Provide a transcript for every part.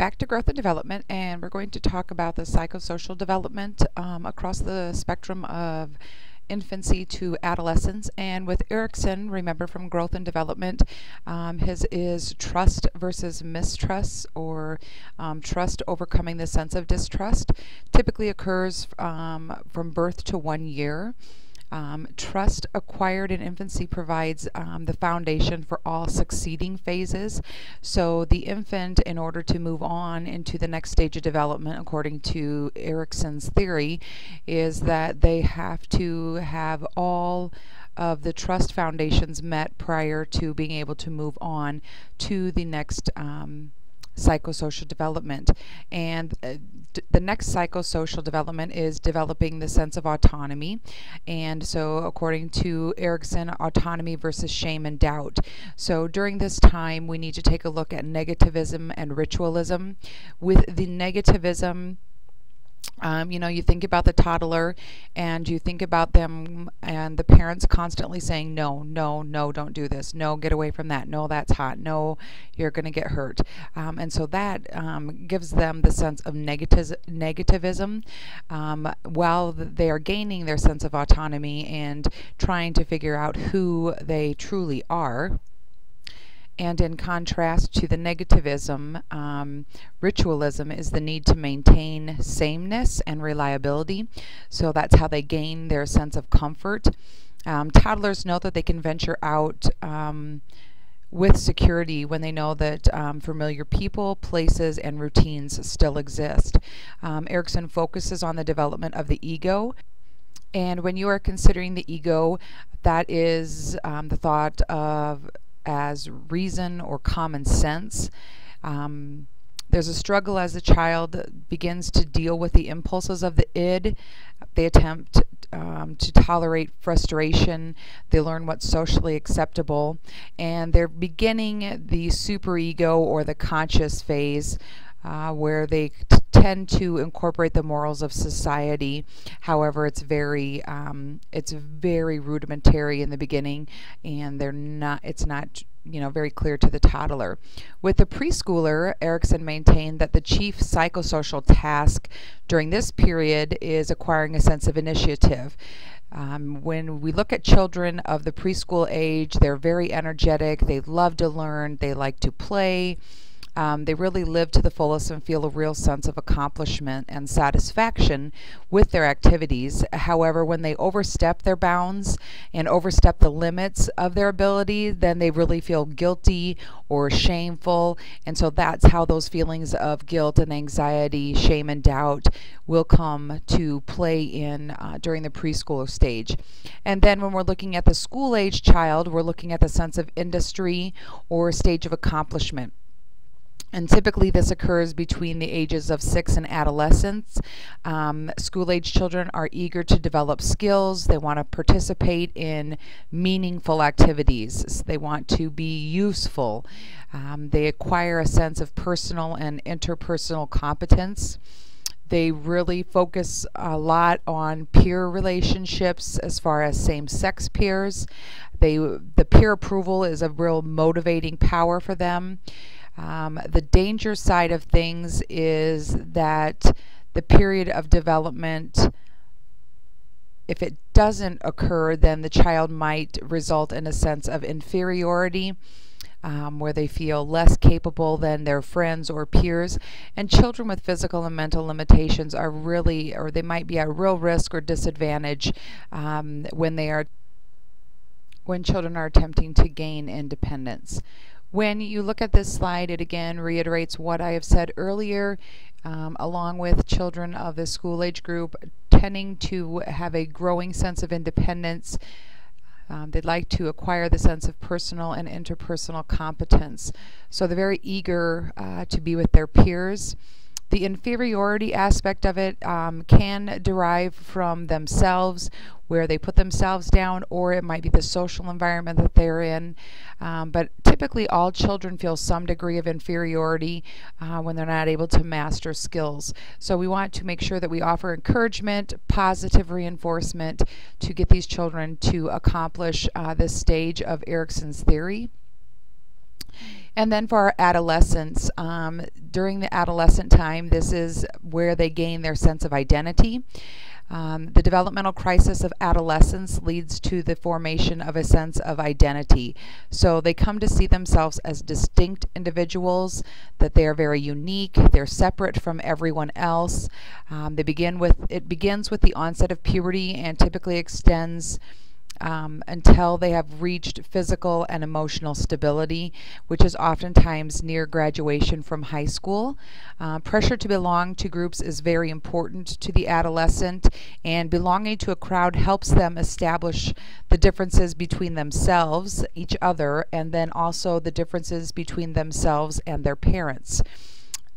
Back to growth and development, and we're going to talk about the psychosocial development across the spectrum of infancy to adolescence. And with Erikson, remember from growth and development, his is trust versus mistrust, or trust overcoming the sense of distrust. Typically occurs from birth to 1 year. Trust acquired in infancy provides the foundation for all succeeding phases. So the infant, in order to move on into the next stage of development, according to Erikson's theory, is that they have to have all of the trust foundations met prior to being able to move on to the next psychosocial development. And the next psychosocial development is developing the sense of autonomy. And so according to Erikson, autonomy versus shame and doubt. So during this time we need to take a look at negativism and ritualism. With the negativism, you think about the toddler and you think about them and the parents constantly saying, no, no, no, don't do this. No, get away from that. No, that's hot. No, you're going to get hurt. And so that gives them the sense of negativism while they are gaining their sense of autonomy and trying to figure out who they truly are. And in contrast to the negativism, ritualism is the need to maintain sameness and reliability. So that's how they gain their sense of comfort. Toddlers know that they can venture out with security when they know that familiar people, places, and routines still exist. Erikson focuses on the development of the ego. And when you are considering the ego, that is the thought of as reason or common sense. There's a struggle as the child begins to deal with the impulses of the id. They attempt to tolerate frustration. They learn what's socially acceptable, and they're beginning the superego or the conscious phase, where they tend to incorporate the morals of society. However, it's very rudimentary in the beginning, and it's not very clear to the toddler. With the preschooler, Erikson maintained that the chief psychosocial task during this period is acquiring a sense of initiative. When we look at children of the preschool age, they're very energetic, they love to learn, they like to play. They really live to the fullest and feel a real sense of accomplishment and satisfaction with their activities. However, when they overstep their bounds and overstep the limits of their ability, then they really feel guilty or shameful. And so that's how those feelings of guilt and anxiety, shame and doubt will come to play in during the preschooler stage. And then when we're looking at the school age child, we're looking at the sense of industry or stage of accomplishment. And typically this occurs between the ages of 6 and adolescence. School-age children are eager to develop skills. They want to participate in meaningful activities. They want to be useful. They acquire a sense of personal and interpersonal competence. They really focus a lot on peer relationships as far as same-sex peers. The peer approval is a real motivating power for them. The danger side of things is that the period of development, if it doesn't occur, then the child might result in a sense of inferiority, where they feel less capable than their friends or peers. And children with physical and mental limitations are really, or they might be at real risk or disadvantage when children are attempting to gain independence. When you look at this slide, it again reiterates what I have said earlier, along with children of the school age group tending to have a growing sense of independence. They'd like to acquire the sense of personal and interpersonal competence. So they're very eager to be with their peers. The inferiority aspect of it can derive from themselves, where they put themselves down, or it might be the social environment that they're in. But typically all children feel some degree of inferiority when they're not able to master skills. So we want to make sure that we offer encouragement, positive reinforcement to get these children to accomplish this stage of Erikson's theory. And then for our adolescents, during the adolescent time, this is where they gain their sense of identity. The developmental crisis of adolescence leads to the formation of a sense of identity. So they come to see themselves as distinct individuals, that they are very unique, they're separate from everyone else. It begins with the onset of puberty and typically extends until they have reached physical and emotional stability, which is oftentimes near graduation from high school. Pressure to belong to groups is very important to the adolescent, and belonging to a crowd helps them establish the differences between themselves, each other, and then also the differences between themselves and their parents.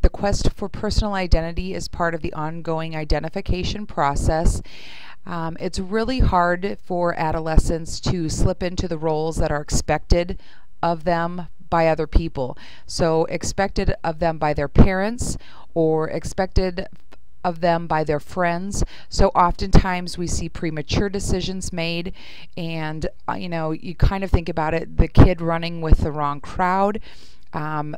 The quest for personal identity is part of the ongoing identification process. It's really hard for adolescents to slip into the roles that are expected of them by other people. So expected of them by their parents or expected of them by their friends. So oftentimes we see premature decisions made, and you kind of think about it, the kid running with the wrong crowd.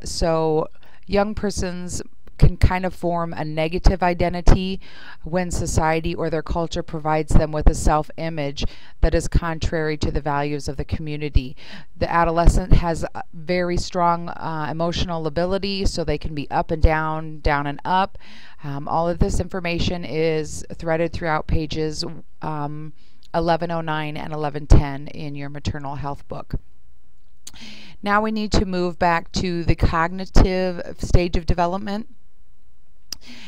So young persons can kind of form a negative identity when society or their culture provides them with a self-image that is contrary to the values of the community. The adolescent has a very strong emotional ability, so they can be up and down, down and up. All of this information is threaded throughout pages 1109 and 1110 in your maternal health book. Now we need to move back to the cognitive stage of development.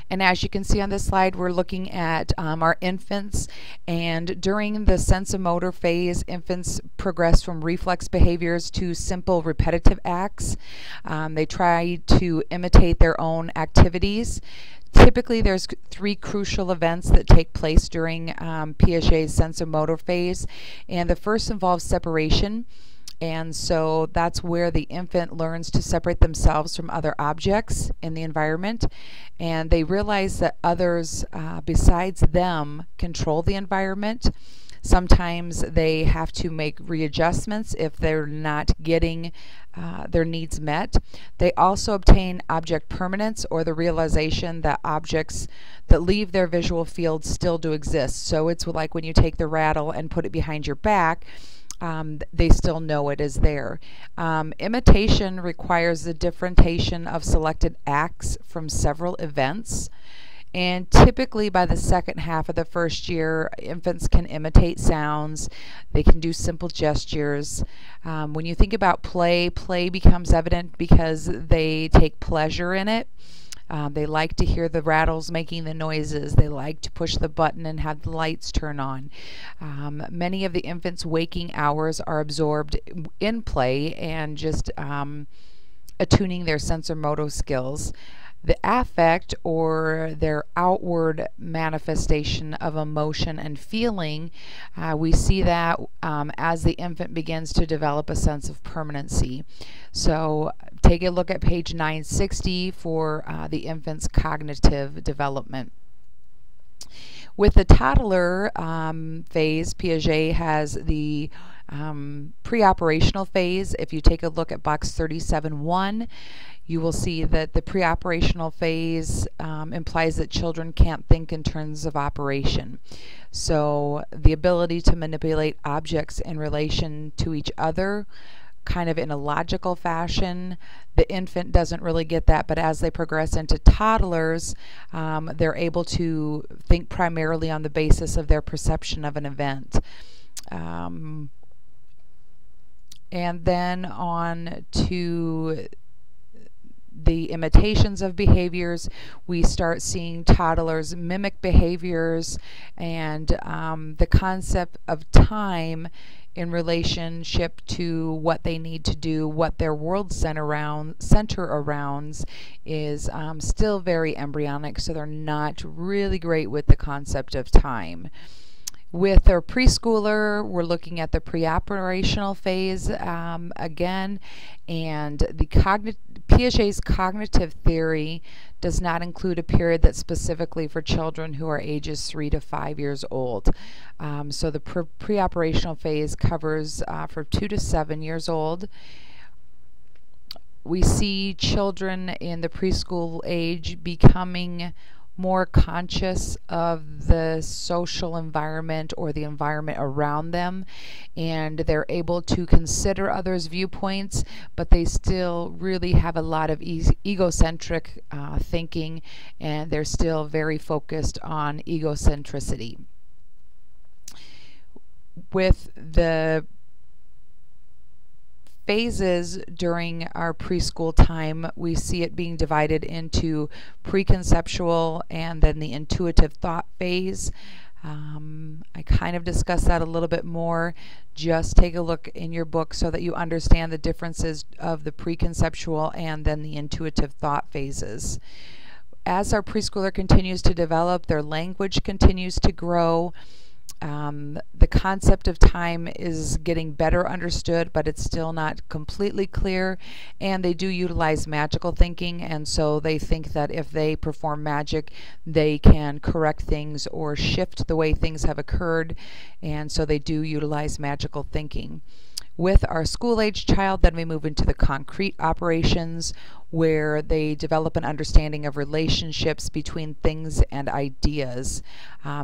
And as you can see on this slide, we're looking at our infants, and during the sensomotor phase, infants progress from reflex behaviors to simple repetitive acts. They try to imitate their own activities. Typically, there's 3 crucial events that take place during Piaget's sensomotor phase, and the first involves separation. And so that's where the infant learns to separate themselves from other objects in the environment, and they realize that others besides them control the environment. Sometimes they have to make readjustments if they're not getting their needs met. They also obtain object permanence, or the realization that objects that leave their visual field still do exist. So it's like when you take the rattle and put it behind your back, they still know it is there. Imitation requires the differentiation of selected acts from several events, and typically by the second half of the first year, infants can imitate sounds, they can do simple gestures. When you think about play becomes evident because they take pleasure in it. They like to hear the rattles making the noises. They like to push the button and have the lights turn on. Many of the infants' waking hours are absorbed in play and just attuning their sensorimotor skills. The affect, or their outward manifestation of emotion and feeling, we see that as the infant begins to develop a sense of permanency. So take a look at page 960 for the infant's cognitive development. With the toddler phase, Piaget has the preoperational phase. If you take a look at box 37-1, you will see that the preoperational phase implies that children can't think in terms of operation. So the ability to manipulate objects in relation to each other, kind of in a logical fashion, the infant doesn't really get that, but as they progress into toddlers, they're able to think primarily on the basis of their perception of an event. And then on to the imitations of behaviors, we start seeing toddlers mimic behaviors, and the concept of time in relationship to what they need to do, what their world center around is still very embryonic, so they're not really great with the concept of time. With our preschooler, we're looking at the preoperational phase again, and the Piaget's cognitive theory does not include a period that's specifically for children who are ages 3 to 5 years old. So the preoperational phase covers for 2 to 7 years old. we see children in the preschool age becoming more conscious of the social environment or the environment around them, and they're able to consider others' viewpoints, but they still really have a lot of egocentric thinking, and they're still very focused on egocentricity. With the phases during our preschool time, we see it being divided into preconceptual and then the intuitive thought phase. I kind of discussed that a little bit more. Just take a look in your book so that you understand the differences of the preconceptual and then the intuitive thought phases. As our preschooler continues to develop, their language continues to grow. The concept of time is getting better understood, but it's still not completely clear, and they do utilize magical thinking, and so they think that if they perform magic, they can correct things or shift the way things have occurred, and so they do utilize magical thinking. With our school-age child, then we move into the concrete operations, where they develop an understanding of relationships between things and ideas.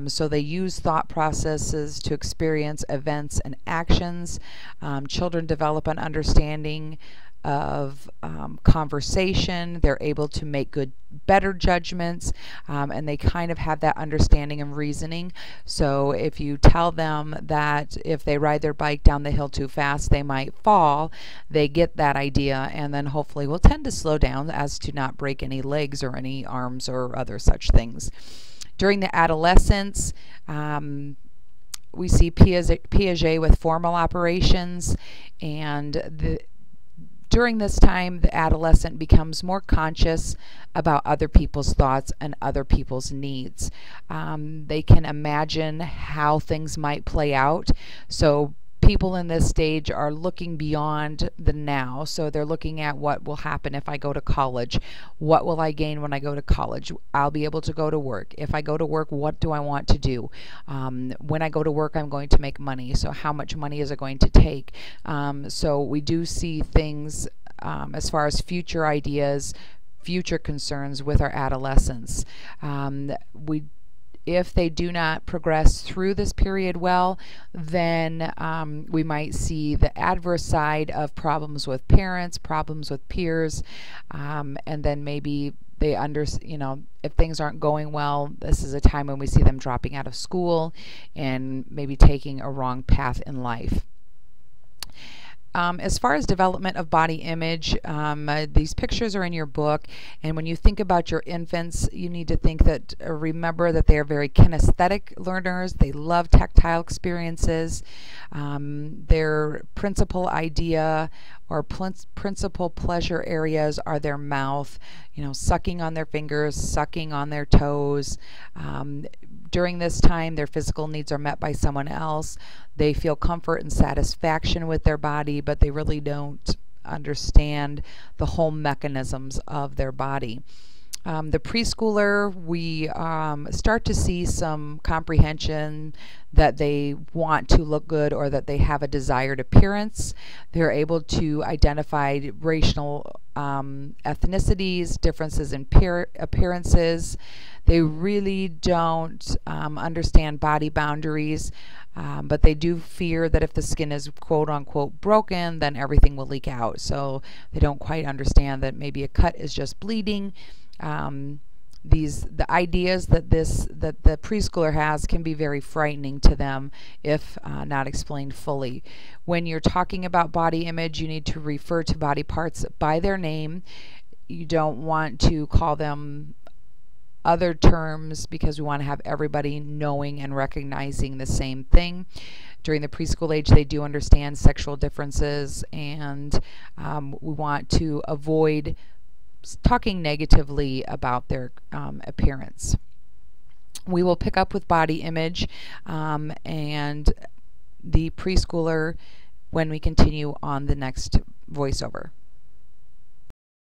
So they use thought processes to experience events and actions. Children develop an understanding of conversation. They're able to make better judgments, and they kind of have that understanding and reasoning. So if you tell them that if they ride their bike down the hill too fast, they might fall, they get that idea, and then hopefully will tend to slow down as to not break any legs or any arms or other such things. During the adolescence, we see Piaget with formal operations, and during this time, the adolescent becomes more conscious about other people's thoughts and other people's needs. They can imagine how things might play out. So people in this stage are looking beyond the now. So they're looking at what will happen if I go to college. What will I gain when I go to college? I'll be able to go to work. If I go to work, what do I want to do? When I go to work, I'm going to make money. So how much money is it going to take? So we do see things as far as future ideas, future concerns with our adolescents. If they do not progress through this period well, then we might see the adverse side of problems with parents, problems with peers, and then maybe they if things aren't going well, this is a time when we see them dropping out of school and maybe taking a wrong path in life. As far as development of body image, these pictures are in your book, and when you think about your infants, you need to think that, remember that they are very kinesthetic learners. They love tactile experiences. Their principal idea or principal pleasure areas are their mouth, sucking on their fingers, sucking on their toes. During this time, their physical needs are met by someone else. They feel comfort and satisfaction with their body, but they really don't understand the whole mechanisms of their body. The preschooler, we start to see some comprehension that they want to look good or that they have a desired appearance. They're able to identify racial ethnicities, differences in appearances. They really don't understand body boundaries, but they do fear that if the skin is quote-unquote broken, then everything will leak out. So they don't quite understand that maybe a cut is just bleeding. The ideas that the preschooler has can be very frightening to them if not explained fully. When you're talking about body image, you need to refer to body parts by their name. You don't want to call them other terms because we want to have everybody knowing and recognizing the same thing. During the preschool age, they do understand sexual differences, and we want to avoid talking negatively about their appearance. We will pick up with body image and the preschooler when we continue on the next voiceover.